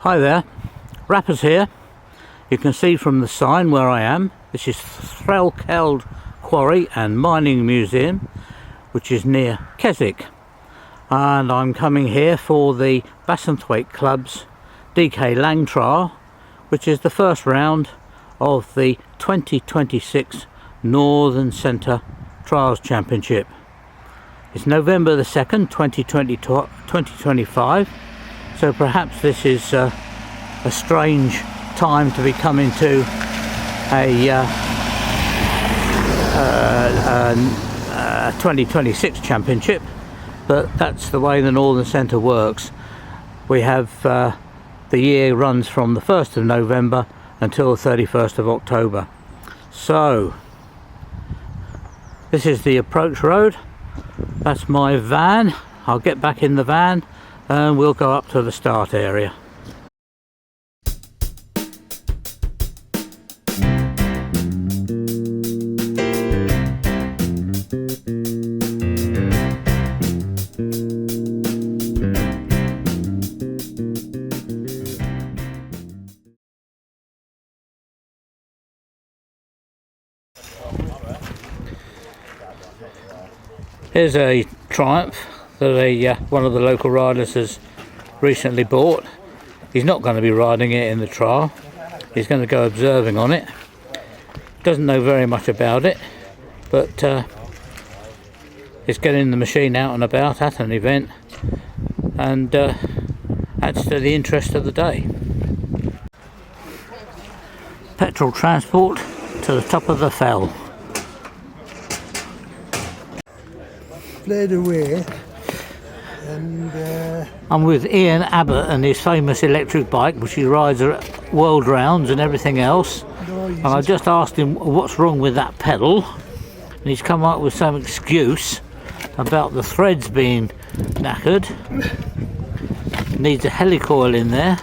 Hi there, Rappers here. You can see from the sign where I am. This is Threlkeld Quarry and Mining Museum, which is near Keswick, and I'm coming here for the Bassenthwaite Club's D.K.Laing trial, which is the first round of the 2026 Northern Centre Trials Championship. It's November the 2nd, 2025, so perhaps this is a strange time to be coming to a 2026 championship, but that's the way the Northern Centre works. We have the year runs from the 1st of November until the 31st of October. So this is the approach road. That's my van. I'll get back in the van and we'll go up to the start area. Here's a Triumph that one of the local riders has recently bought. He's not going to be riding it in the trial. He's going to go observing on it. Doesn't know very much about it, but it's getting the machine out and about at an event, and adds to the interest of the day. Petrol transport to the top of the fell. Played away, and I'm with Ian Abbott and his famous electric bike, which he rides world rounds and everything else. And I just asked him what's wrong with that pedal, and he's come up with some excuse about the threads being knackered. Needs a helicoil in there.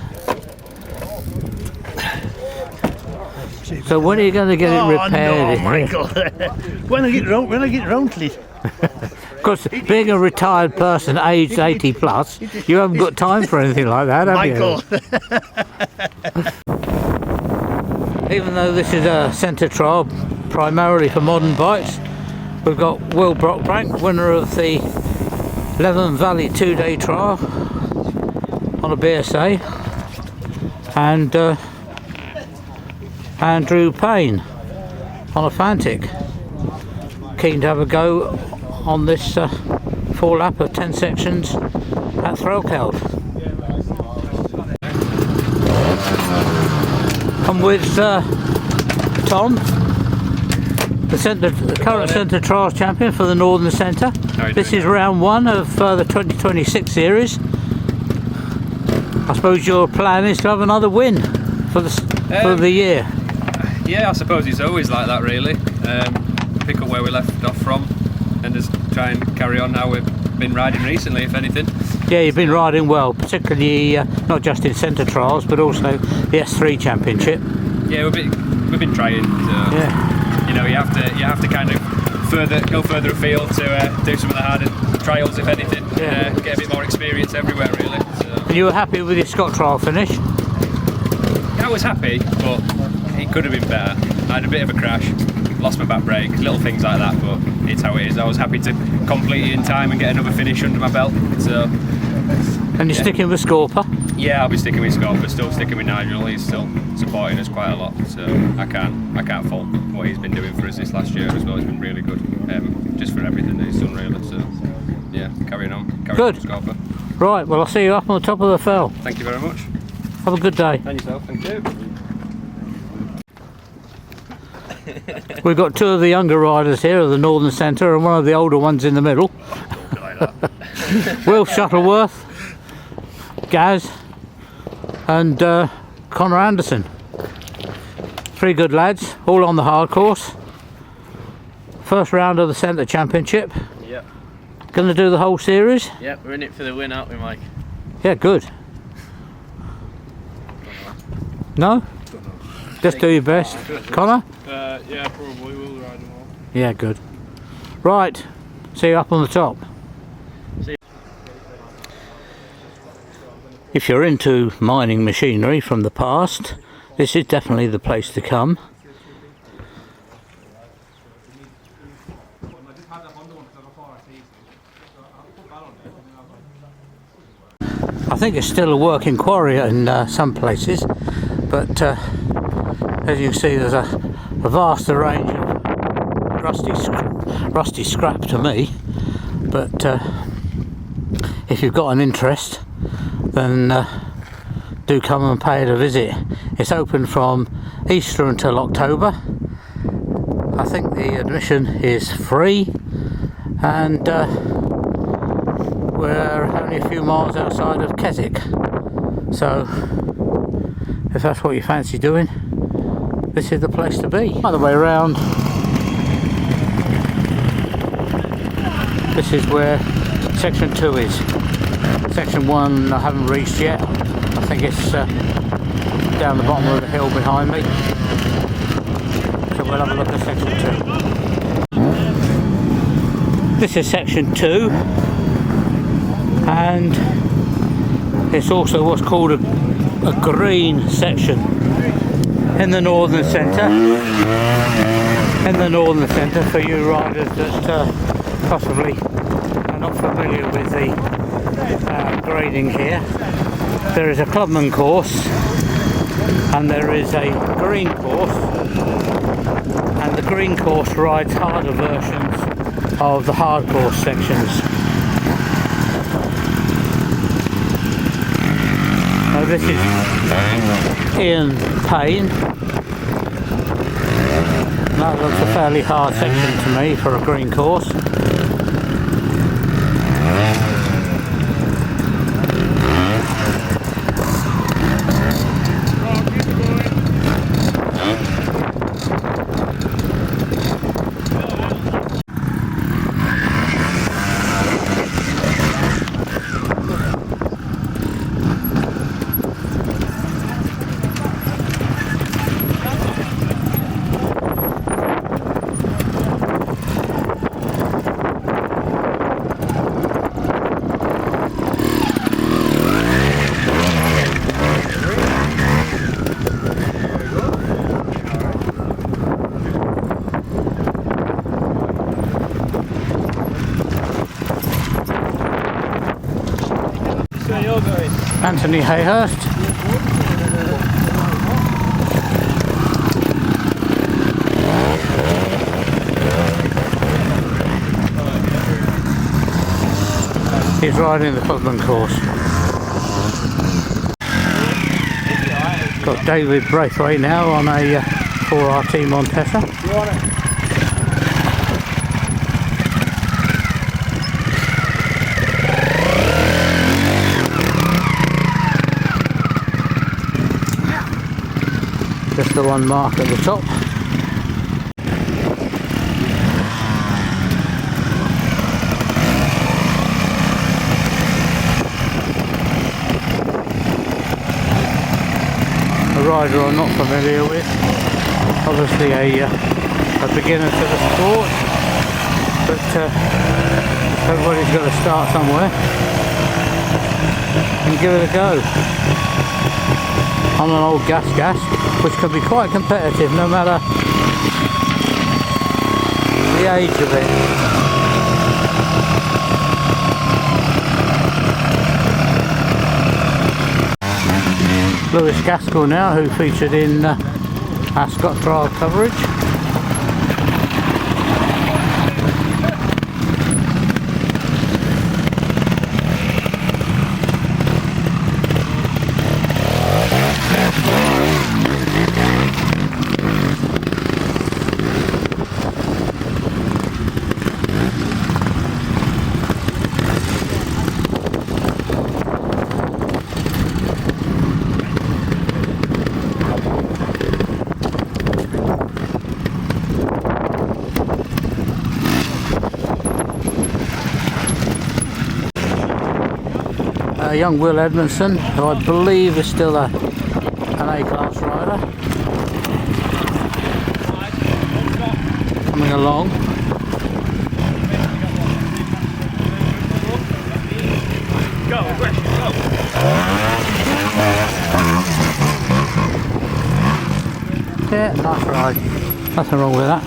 So when are you going to get it repaired? Oh no, my God! when I get round to it. Because being a retired person aged 80 plus, you haven't got time for anything like that, have you? Even though this is a centre trial primarily for modern bikes, we've got Will Brockbank, winner of the Leven Valley 2-day trial on a BSA, and Andrew Payne on a Fantic. Keen to have a go on this 4-lap of 10 sections at Threlkeld. I'm with Tom, the current Centre Trials champion for the Northern Centre. This is round 1 of the 2026 series. I suppose your plan is to have another win for the year. Yeah, I suppose it's always like that, really. Pick up where we left off from and just try and carry on how we've been riding recently, if anything. Yeah, you've been riding well, particularly not just in centre trials but also the S3 championship. Yeah, we've been trying. So, yeah. You know, you have to kind of go further afield to do some of the harder trials, if anything. Yeah. Get a bit more experience everywhere, really. So. And you were happy with your Scott trial finish? I was happy, but it could have been better. I had a bit of a crash. Lost my back brake, little things like that, but it's how it is. I was happy to complete it in time and get another finish under my belt. So, and you're sticking with Scorpa? Yeah, I'll be sticking with Scorpa, still sticking with Nigel. He's still supporting us quite a lot, so I can't fault what he's been doing for us this last year as well. He's been really good, just for everything that he's done, really. So yeah, carrying on with Scorpa. Right, well I'll see you up on the top of the fell. Thank you very much. Have a good day. And yourself, thank you. We've got 2 of the younger riders here of the Northern Centre and one of the older ones in the middle. Will Shuttleworth, Gaz and Connor Anderson. 3 good lads, all on the hard course. First round of the Centre Championship. Yep. Going to do the whole series? Yep, we're in it for the win, aren't we, Mike? Yeah, good. No? Just do your best. Connor? Yeah, probably will ride them all. Yeah, good. Right, see you up on the top. If you're into mining machinery from the past, this is definitely the place to come. I think it's still a working quarry in some places, but as you can see, there's a vast range of rusty scrap to me. But if you've got an interest, then do come and pay it a visit. It's open from Easter until October. I think the admission is free, and we're only a few miles outside of Keswick, so if that's what you fancy doing, this is the place to be. Other way around, this is where section 2 is. Section 1 I haven't reached yet. I think it's down the bottom of the hill behind me, so we'll have a look at section 2. This is section 2, and it's also what's called a green section in the Northern Centre. In the Northern Centre, for you riders that possibly are not familiar with the grading here, there is a clubman course and there is a green course, and the green course rides harder versions of the hard course sections. This is Ian Payne. That looks a fairly hard section to me for a green course. Anthony Hayhurst. He's riding the clubman course. Got David Braithwaite now on a 4RT Montesa. Just the one mark at the top. A rider I'm not familiar with. Obviously a beginner to the sport, but everybody's got to start somewhere and give it a go. On an old gas, which can be quite competitive no matter the age of it. Lewis Gaskell now, who featured in our Scott trial coverage. Young Will Edmondson, who I believe is still an A-class rider, coming along. Go, go. Yeah, nice ride. Nothing wrong with that.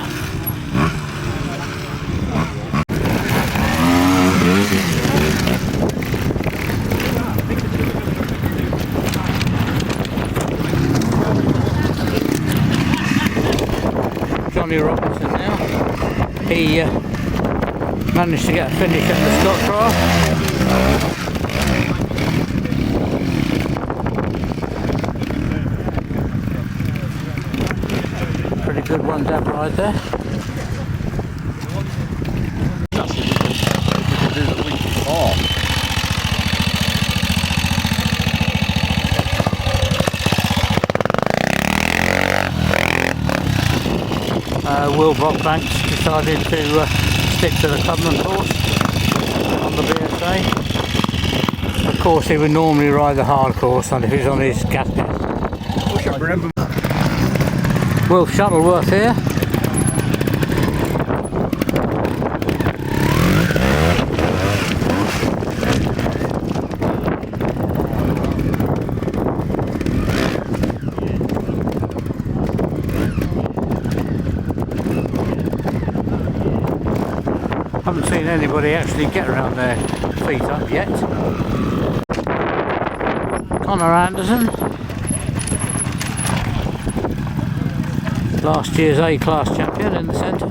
Johnny Robinson now. He managed to get a finish at the Scott trial. Pretty good one dab ride there. Will Brockbanks decided to stick to the Clubman course on the BSA. Of course he would normally ride the hard course and if he's on his gas gas. Will Shuttleworth here. Haven't seen anybody actually get around their feet up yet. Connor Anderson, last year's A-class champion in the centre.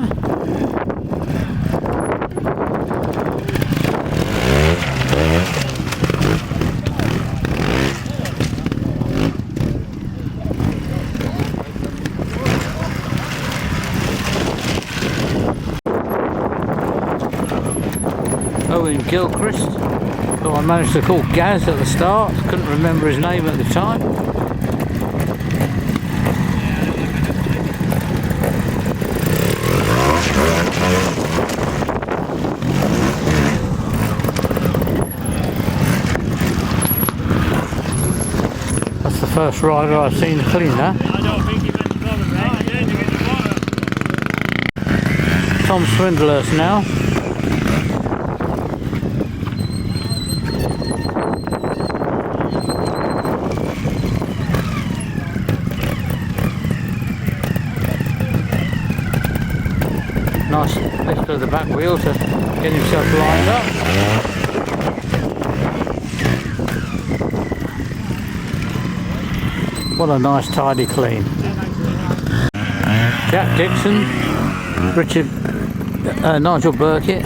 Owen Gilchrist, who I managed to call Gaz at the start, couldn't remember his name at the time. That's the first rider I've seen clean that. Tom Swindlers now. Nice lift of the back wheel to get himself lined up. What a nice tidy clean. Jack Dixon, Nigel Burkitt,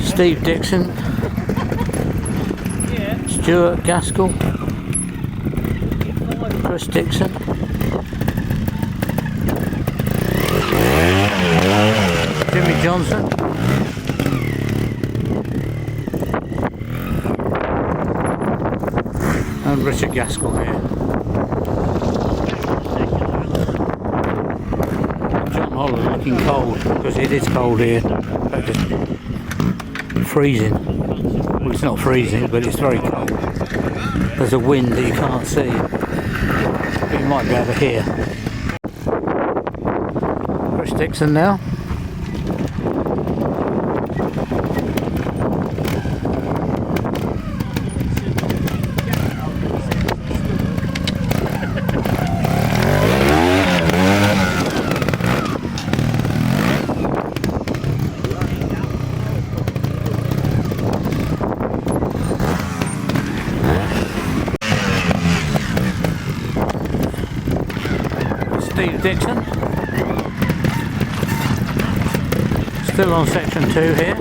Steve Dixon, Stuart Gaskell, Chris Dixon, Jimmy Johnson, and Richard Gaskell here. John Holland looking cold because it is cold here. Just freezing. Well, it's not freezing, but it's very cold. There's a wind that you can't see, but you might be able to hear. Chris Dixon now. Steve Dixon, still on section 2 here.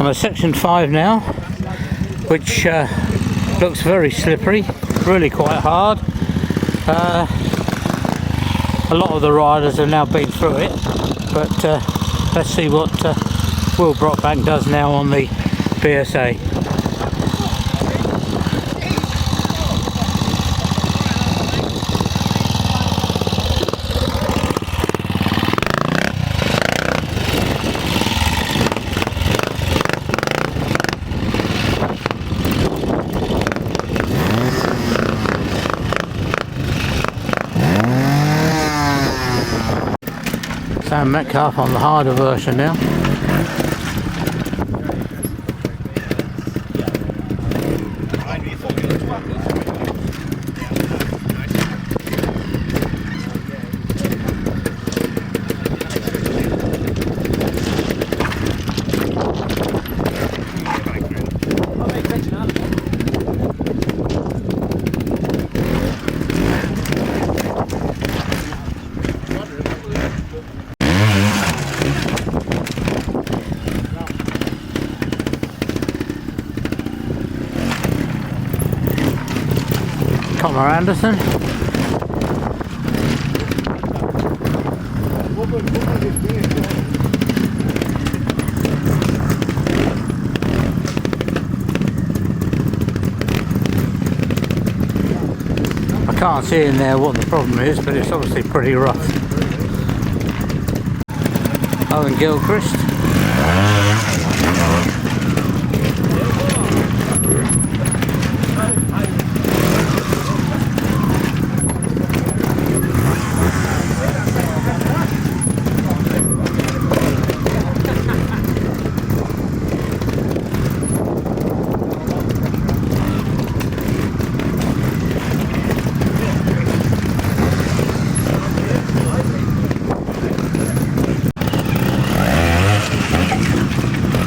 I'm at section 5 now, which looks very slippery, really quite hard. A lot of the riders have now been through it, but let's see what Will Brockbank does now on the BSA. Sam Metcalf on the harder version now. Connor Anderson. I can't see in there what the problem is, but it's obviously pretty rough. Owen Gilchrist.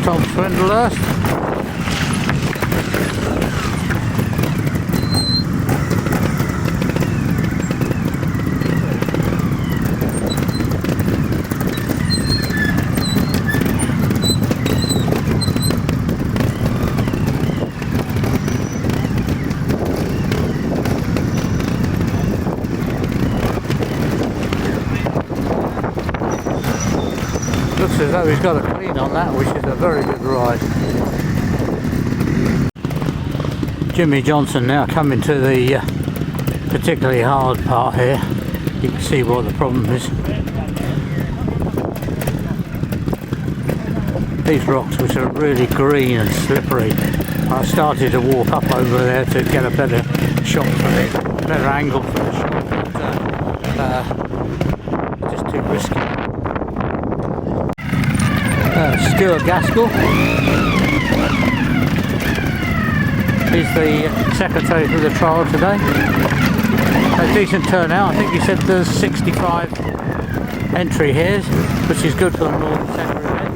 Tom Swindlehurst. Looks as though he's got a clean on that, which is a very good ride. Jimmy Johnson now coming to the particularly hard part here. You can see what the problem is. These rocks, which are really green and slippery, I started to walk up over there to get a better shot from it, better angle for the shot, but just too risky. Stuart Gaskell. He's the secretary for the trial today. A decent turnout. I think he said there's 65 entry here, which is good for the Northern Centre event.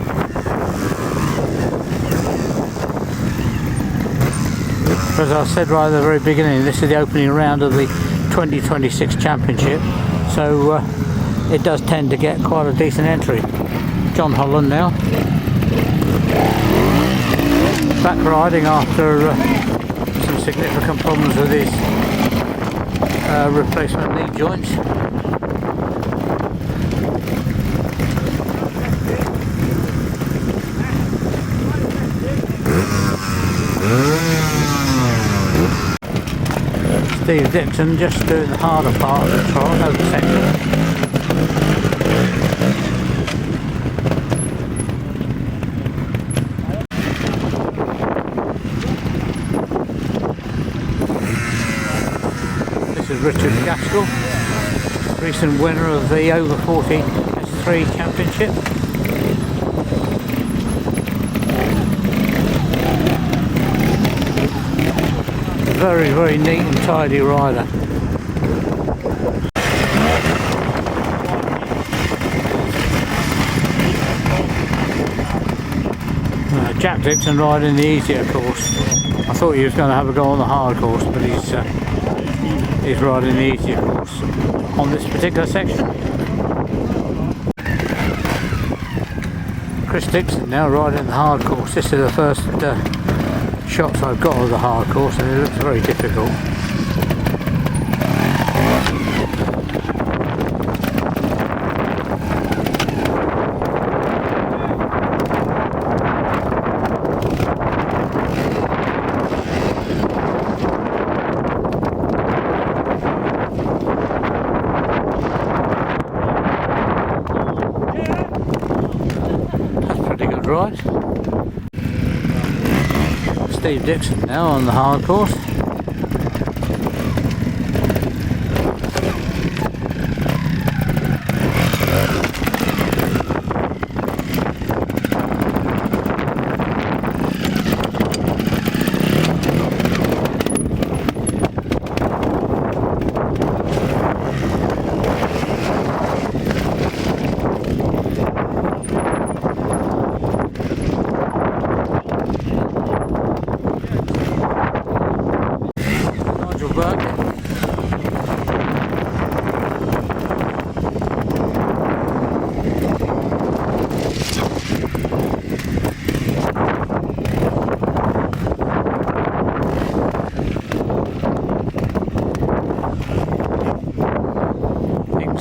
As I said right at the very beginning, this is the opening round of the 2026 championship, so it does tend to get quite a decent entry. John Holland now. Back riding after some significant problems with his replacement knee joints. Steve Dixon just doing the harder part of the trial, over section. Richard Gaskell, recent winner of the over 40 S3 championship. Very, very neat and tidy rider. Jack Dixon riding the easier course. I thought he was going to have a go on the hard course, but he's riding the easier course on this particular section. Chris Dixon now riding the hard course. This is the first shots I've got of the hard course, and it looks very difficult. Right. Steve Dixon now on the hard course.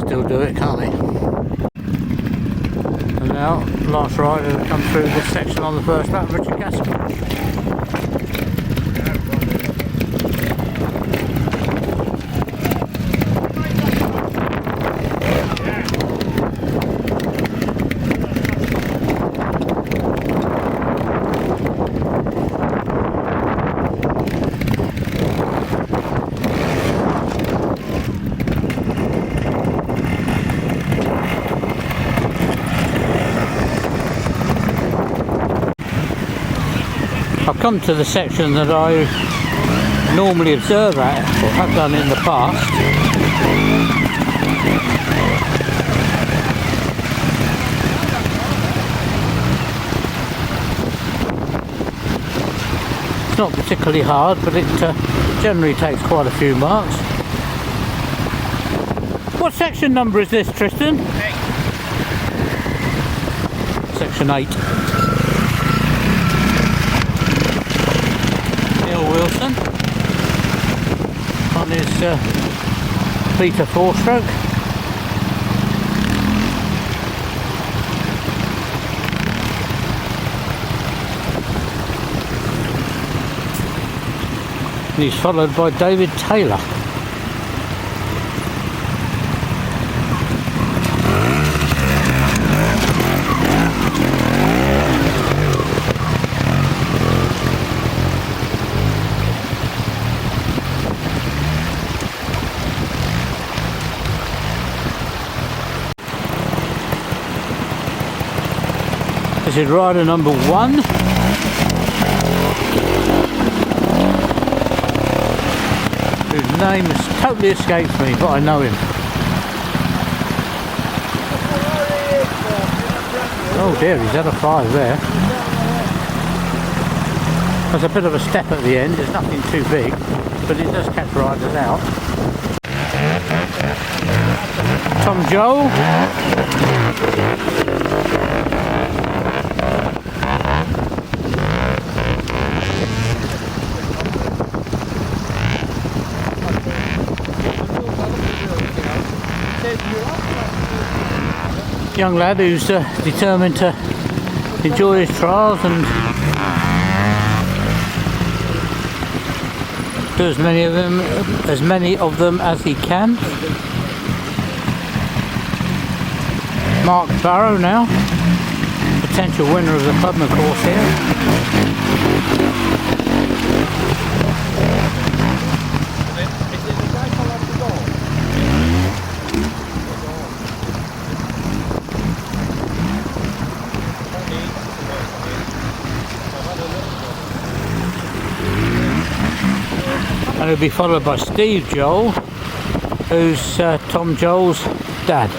still do it, can't he? And now, last rider to come through this section on the first lap, Richard Gaskell. I've come to the section that I normally observe at, or have done in the past. It's not particularly hard, but it generally takes quite a few marks. What section number is this, Tristan? 8. Section 8. Wilson on his Peter 4-stroke. And he's followed by David Taylor. This is rider number 1. Whose name has totally escaped me, but I know him. Oh dear, he's had a 5 there. There's a bit of a step at the end, there's nothing too big, but it does catch riders out. Tom Joel. Young lad who's determined to enjoy his trials and do as many of them as he can. Mark Barrow now, potential winner of the Clubman course here. And he'll be followed by Steve Joel, who's Tom Joel's dad.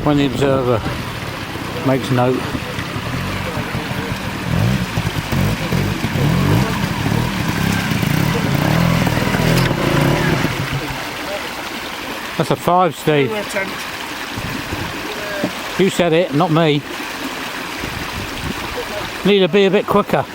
When the observer makes note. That's a 5, Steve. You said it, not me. Need to be a bit quicker.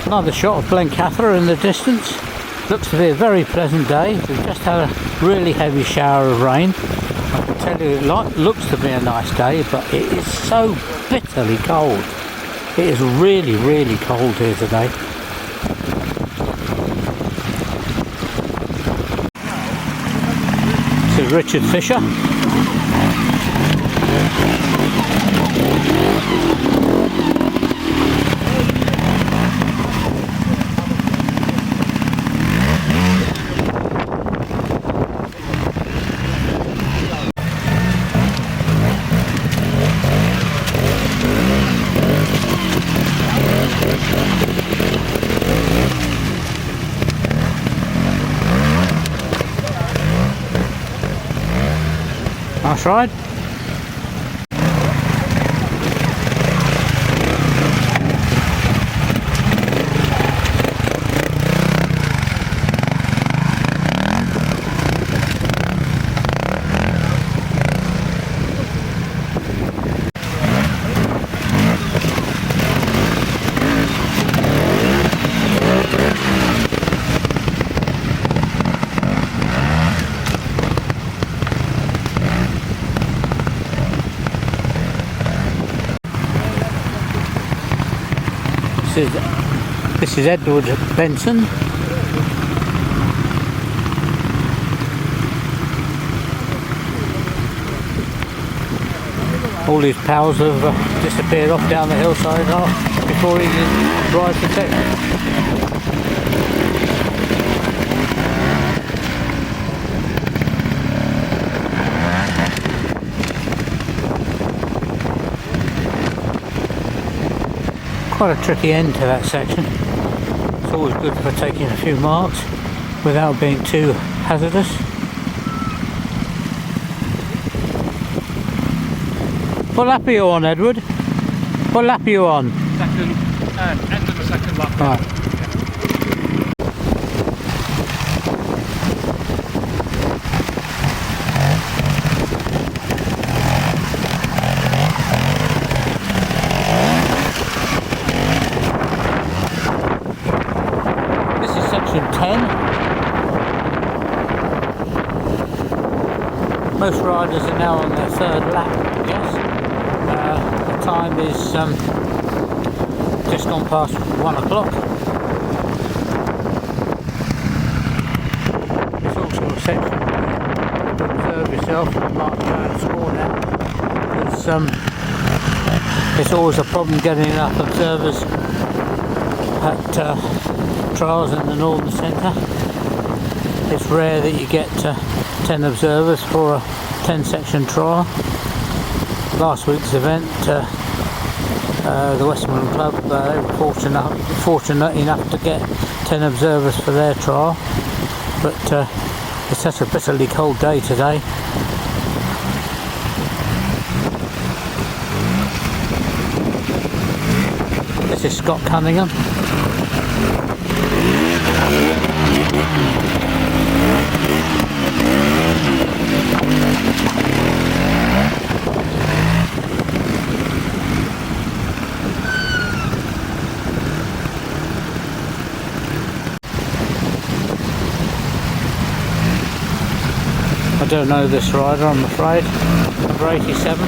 Another shot of Blencathra in the distance. Looks to be a very pleasant day. We've just had a really heavy shower of rain. I can tell you it looks to be a nice day, but it is so bitterly cold. It is really, really cold here today. This is Richard Fisher. Nice ride. This is Edward Benson. All his pals have disappeared off down the hillside before he can drive the tech. Quite a tricky end to that section. It's always good for taking a few marks without being too hazardous. What lap are you on, Edward? What lap are you on? Second, end of the second lap. Right. Section 10. Most riders are now on their third lap, I guess. The time is just gone past 1 o'clock. It's also a section to observe yourself and mark your own score now. It's always a problem getting enough observers at trials in the Northern Centre. It's rare that you get 10 observers for a 10 section trial. Last week's event, the Bassenthwaite Club, they were fortunate enough to get 10 observers for their trial, but it's such a bitterly cold day today. This is Scott Cunningham. I don't know this rider, I'm afraid. Number 87.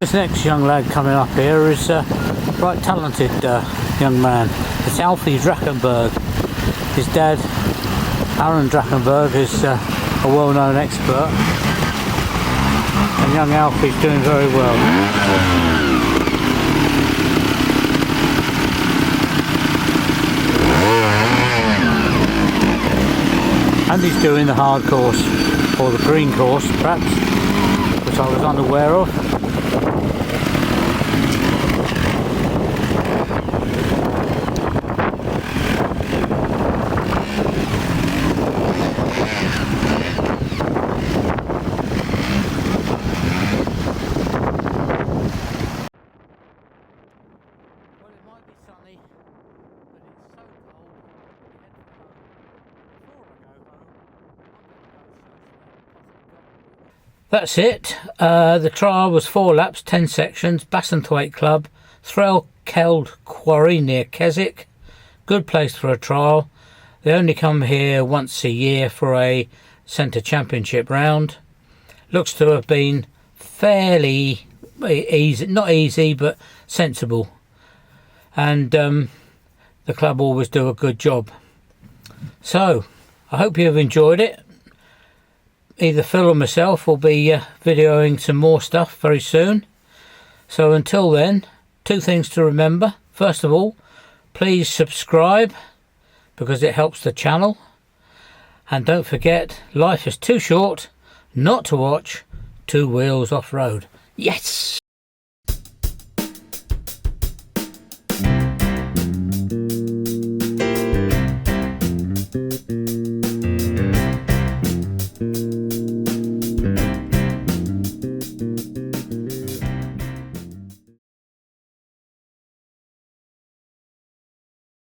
This next young lad coming up here is a right talented young man. It's Alfie Drakenberg. His dad, Aaron Drakenberg, is a well-known expert, and young Alfie's doing very well. And he's doing the hard course, or the green course perhaps, which I was unaware of. That's it. The trial was 4 laps, 10 sections. Bassenthwaite Club, Threlkeld Quarry near Keswick. Good place for a trial. They only come here once a year for a centre championship round. Looks to have been fairly easy, not easy, but sensible. And the club always do a good job. So, I hope you've enjoyed it. Either Phil or myself will be videoing some more stuff very soon. So until then, 2 things to remember. First of all, please subscribe because it helps the channel. And don't forget, life is too short not to watch Two Wheels Off-Road. Yes!